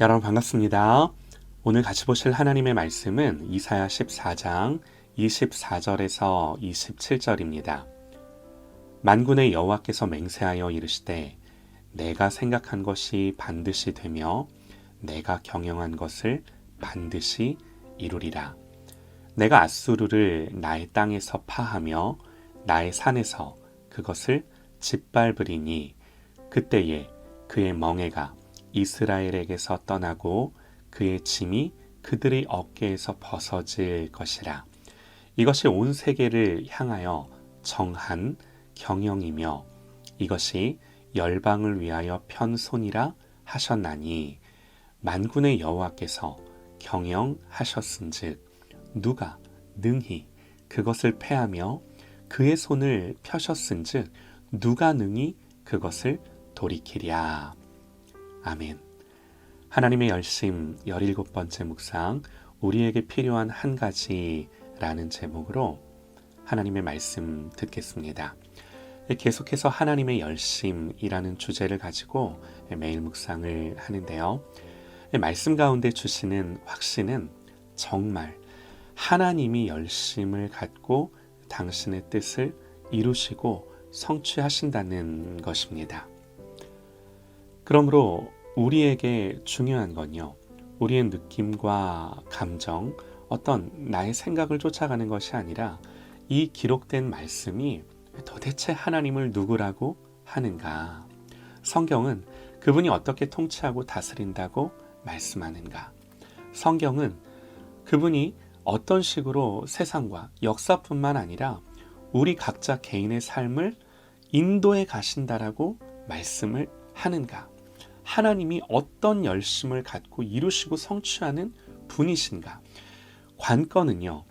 여러분 반갑습니다. 오늘 같이 보실 하나님의 말씀은 이사야 14장 24절에서 27절입니다. 만군의 여호와께서 맹세하여 이르시되 내가 생각한 것이 반드시 되며 내가 경영한 것을 반드시 이루리라. 내가 앗수르를 나의 땅에서 파하며 나의 산에서 그것을 짓밟으리니 그때에 그의 멍에가 이스라엘에게서 떠나고 그의 짐이 그들의 어깨에서 벗어질 것이라. 이것이 온 세계를 향하여 정한 경영이며 이것이 열방을 위하여 편손이라 하셨나니 만군의 여호와께서 경영하셨은즉 누가 능히 그것을 패하며 그의 손을 펴셨은즉 누가 능히 그것을 돌이키랴. 아멘. 하나님의 열심 17번째 묵상, 우리에게 필요한 한 가지라는 제목으로 하나님의 말씀 듣겠습니다. 계속해서 하나님의 열심이라는 주제를 가지고 매일 묵상을 하는데요. 말씀 가운데 주시는 확신은 정말 하나님이 열심을 갖고 당신의 뜻을 이루시고 성취하신다는 것입니다. 그러므로 우리에게 중요한 건요, 우리의 느낌과 감정, 어떤 나의 생각을 쫓아가는 것이 아니라 이 기록된 말씀이 도대체 하나님을 누구라고 하는가? 성경은 그분이 어떻게 통치하고 다스린다고 말씀하는가? 성경은 그분이 어떤 식으로 세상과 역사뿐만 아니라 우리 각자 개인의 삶을 인도해 가신다라고 말씀을 하는가? 하나님이 어떤 열심을 갖고 이루시고 성취하는 분이신가? 관건은요,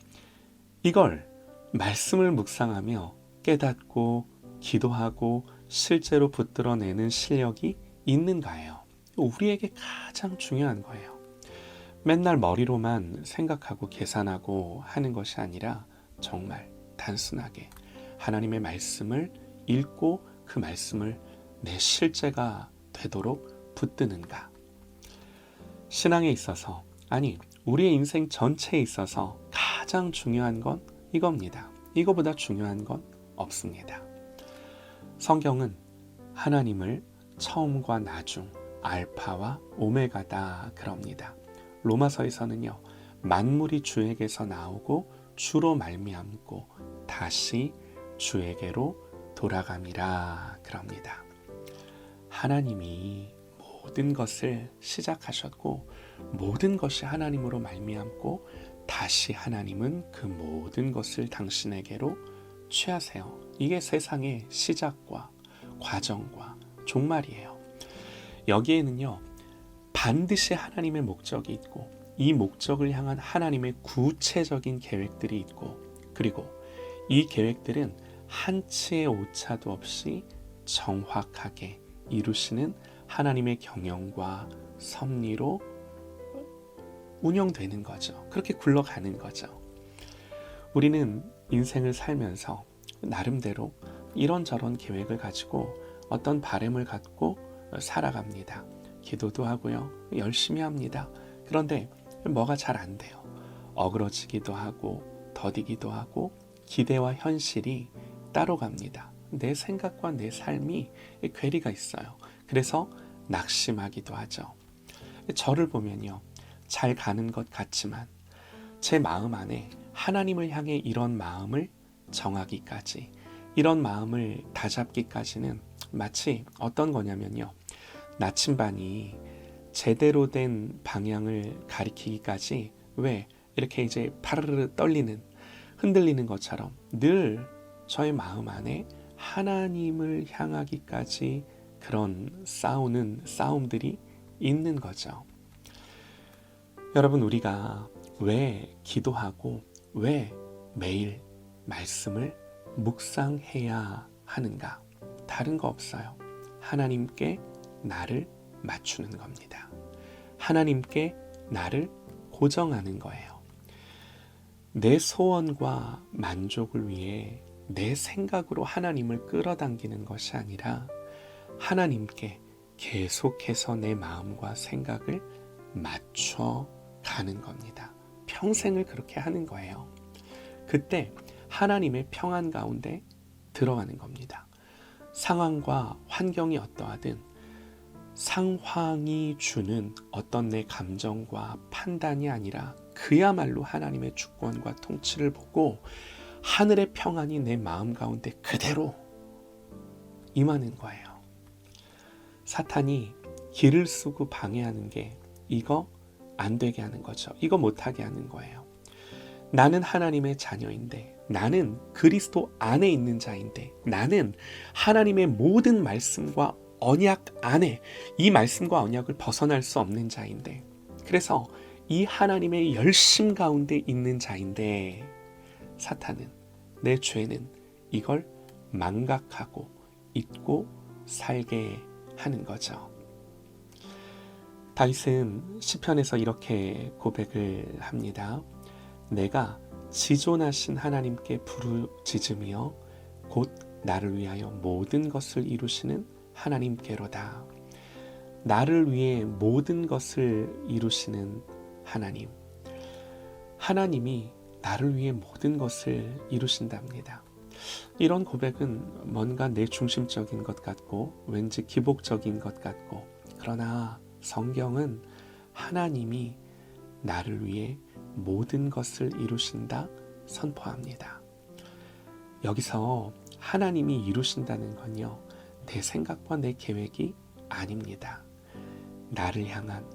이걸 말씀을 묵상하며 깨닫고 기도하고 실제로 붙들어내는 실력이 있는가예요. 우리에게 가장 중요한 거예요. 맨날 머리로만 생각하고 계산하고 하는 것이 아니라 정말 단순하게 하나님의 말씀을 읽고 그 말씀을 내 실제가 되도록 붙드는가. 신앙에 있어서, 아니 우리의 인생 전체에 있어서 가장 중요한 건 이겁니다. 이거보다 중요한 건 없습니다. 성경은 하나님을 처음과 나중, 알파와 오메가다 그럽니다. 로마서에서는요, 만물이 주에게서 나오고 주로 말미암고 다시 주에게로 돌아감이라 그럽니다. 하나님이 모든 것을 시작하셨고 모든 것이 하나님으로 말미암고 다시 하나님은 그 모든 것을 당신에게로 취하세요. 이게 세상의 시작과 과정과 종말이에요. 여기에는요, 반드시 하나님의 목적이 있고 이 목적을 향한 하나님의 구체적인 계획들이 있고, 그리고 이 계획들은 한치의 오차도 없이 정확하게 이루시는 하나님의 경영과 섭리로 운영되는 거죠. 그렇게 굴러가는 거죠. 우리는 인생을 살면서 나름대로 이런저런 계획을 가지고 어떤 바람을 갖고 살아갑니다. 기도도 하고요, 열심히 합니다. 그런데 뭐가 잘 안 돼요. 어그러지기도 하고 더디기도 하고 기대와 현실이 따로 갑니다. 내 생각과 내 삶이 괴리가 있어요. 그래서 낙심하기도 하죠. 저를 보면요, 잘 가는 것 같지만 제 마음 안에 하나님을 향해 이런 마음을 정하기까지, 이런 마음을 다잡기까지는 마치 어떤 거냐면요, 나침반이 제대로 된 방향을 가리키기까지 왜 이렇게 이제 파르르 떨리는, 흔들리는 것처럼 늘 저의 마음 안에 하나님을 향하기까지 그런 싸우는 싸움들이 있는 거죠. 여러분, 우리가 왜 기도하고 왜 매일 말씀을 묵상해야 하는가? 다른 거 없어요. 하나님께 나를 맞추는 겁니다. 하나님께 나를 고정하는 거예요. 내 소원과 만족을 위해 내 생각으로 하나님을 끌어당기는 것이 아니라 하나님께 계속해서 내 마음과 생각을 맞춰 가는 겁니다. 평생을 그렇게 하는 거예요. 그때 하나님의 평안 가운데 들어가는 겁니다. 상황과 환경이 어떠하든 상황이 주는 어떤 내 감정과 판단이 아니라 그야말로 하나님의 주권과 통치를 보고 하늘의 평안이 내 마음 가운데 그대로 임하는 거예요. 사탄이 길을 쓰고 방해하는 게 이거 안 되게 하는 거죠. 이거 못하게 하는 거예요. 나는 하나님의 자녀인데, 나는 그리스도 안에 있는 자인데, 나는 하나님의 모든 말씀과 언약 안에 이 말씀과 언약을 벗어날 수 없는 자인데, 그래서 이 하나님의 열심 가운데 있는 자인데, 사탄은, 내 죄는 이걸 망각하고 잊고 살게 하는 거죠. 다윗은 시편에서 이렇게 고백을 합니다. 내가 지존하신 하나님께 부르짖으며 곧 나를 위하여 모든 것을 이루시는 하나님께로다. 나를 위해 모든 것을 이루시는 하나님. 하나님이 나를 위해 모든 것을 이루신답니다. 이런 고백은 뭔가 내 중심적인 것 같고 왠지 기복적인 것 같고, 그러나 성경은 하나님이 나를 위해 모든 것을 이루신다 선포합니다. 여기서 하나님이 이루신다는 건요, 내 생각과 내 계획이 아닙니다. 나를 향한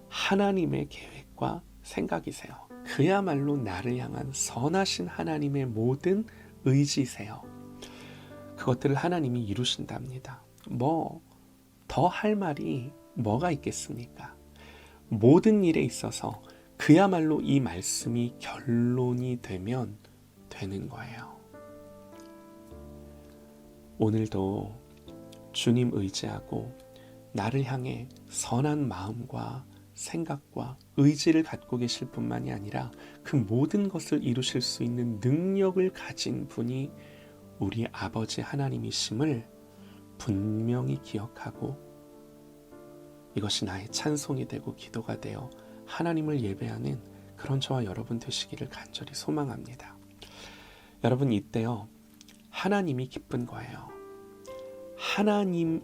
하나님의 계획과 생각이세요. 그야말로 나를 향한 선하신 하나님의 모든 의지세요. 그것들을 하나님이 이루신답니다. 더 할 말이 뭐가 있겠습니까? 모든 일에 있어서 그야말로 이 말씀이 결론이 되면 되는 거예요. 오늘도 주님 의지하고 나를 향해 선한 마음과 생각과 의지를 갖고 계실 뿐만이 아니라 그 모든 것을 이루실 수 있는 능력을 가진 분이 우리 아버지 하나님이심을 분명히 기억하고, 이것이 나의 찬송이 되고 기도가 되어 하나님을 예배하는 그런 저와 여러분 되시기를 간절히 소망합니다. 여러분, 이때요, 하나님이 기쁜 거예요. 하나님이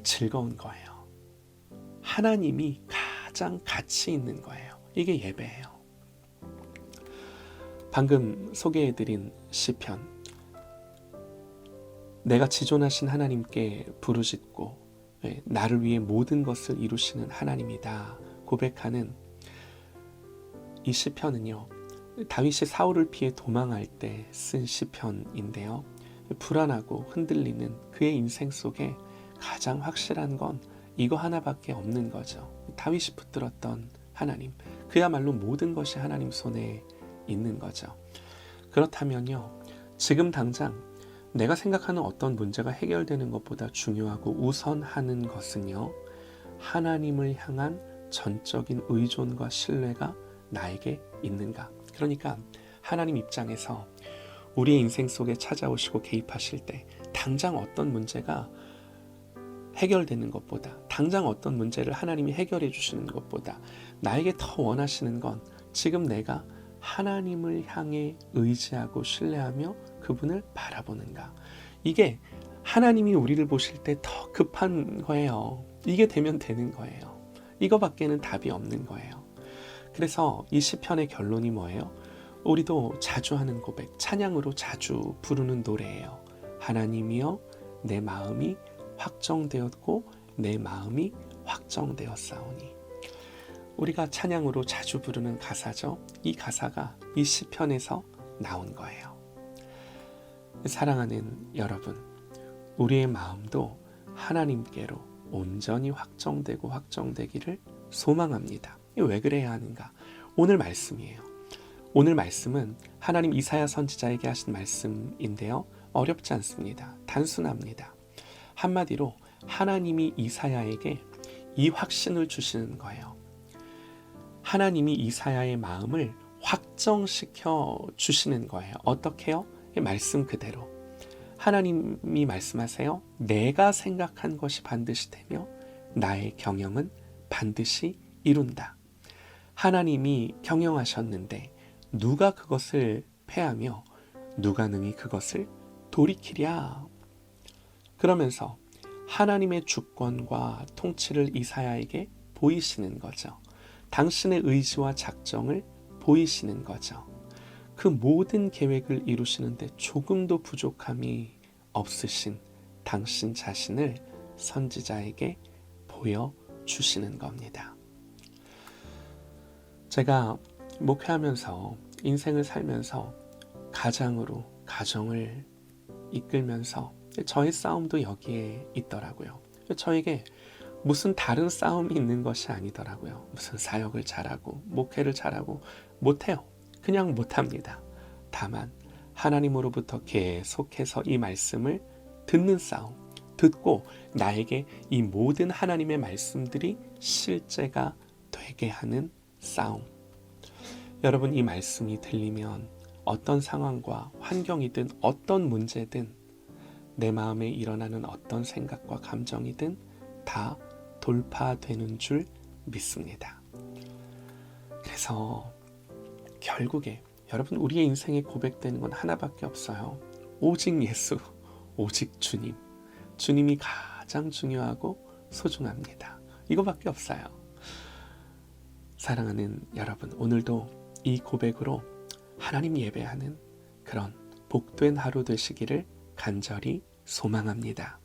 즐거운 거예요. 하나님이 가장 가치 있는 거예요. 이게 예배예요. 방금 소개해드린 시편, 내가 지존하신 하나님께 부르짖고 나를 위해 모든 것을 이루시는 하나님이다 고백하는 이 시편은요, 다윗이 사울을 피해 도망할 때 쓴 시편인데요, 불안하고 흔들리는 그의 인생 속에 가장 확실한 건 이거 하나밖에 없는 거죠. 다윗이 붙들었던 하나님, 그야말로 모든 것이 하나님 손에 있는 거죠. 그렇다면요, 지금 당장 내가 생각하는 어떤 문제가 해결되는 것보다 중요하고 우선하는 것은요, 하나님을 향한 전적인 의존과 신뢰가 나에게 있는가. 그러니까 하나님 입장에서 우리의 인생 속에 찾아오시고 개입하실 때 당장 어떤 문제가 해결되는 것보다, 당장 어떤 문제를 하나님이 해결해 주시는 것보다 나에게 더 원하시는 건 지금 내가 하나님을 향해 의지하고 신뢰하며 그분을 바라보는가. 이게 하나님이 우리를 보실 때 더 급한 거예요. 이게 되면 되는 거예요. 이거밖에는 답이 없는 거예요. 그래서 이 시편의 결론이 뭐예요? 우리도 자주 하는 고백, 찬양으로 자주 부르는 노래예요. 하나님이여, 내 마음이 확정되었고 내 마음이 확정되었사오니. 우리가 찬양으로 자주 부르는 가사죠. 이 가사가 이 시편에서 나온 거예요. 사랑하는 여러분, 우리의 마음도 하나님께로 온전히 확정되고 확정되기를 소망합니다. 왜 그래야 하는가? 오늘 말씀이에요. 오늘 말씀은 하나님 이사야 선지자에게 하신 말씀인데요, 어렵지 않습니다. 단순합니다. 한마디로 하나님이 이사야에게 이 확신을 주시는 거예요. 하나님이 이사야의 마음을 확정시켜 주시는 거예요. 어떻게요? 말씀 그대로. 하나님이 말씀하세요. 내가 생각한 것이 반드시 되며 나의 경영은 반드시 이룬다. 하나님이 경영하셨는데 누가 그것을 패하며 누가 능히 그것을 돌이키랴. 그러면서 하나님의 주권과 통치를 이사야에게 보이시는 거죠. 당신의 의지와 작정을 보이시는 거죠. 그 모든 계획을 이루시는데 조금도 부족함이 없으신 당신 자신을 선지자에게 보여주시는 겁니다. 제가 목회하면서 인생을 살면서 가장으로 가정을 이끌면서 저의 싸움도 여기에 있더라고요. 저에게 무슨 다른 싸움이 있는 것이 아니더라고요. 무슨 사역을 잘하고 목회를 잘하고 못해요. 그냥 못합니다. 다만 하나님으로부터 계속해서 이 말씀을 듣는 싸움, 듣고 나에게 이 모든 하나님의 말씀들이 실제가 되게 하는 싸움. 여러분, 이 말씀이 들리면 어떤 상황과 환경이든 어떤 문제든 내 마음에 일어나는 어떤 생각과 감정이든 다 돌파되는 줄 믿습니다. 그래서 결국에 여러분, 우리의 인생에 고백되는 건 하나밖에 없어요. 오직 예수, 오직 주님. 주님이 가장 중요하고 소중합니다. 이거밖에 없어요. 사랑하는 여러분, 오늘도 이 고백으로 하나님 예배하는 그런 복된 하루 되시기를 간절히 소망합니다.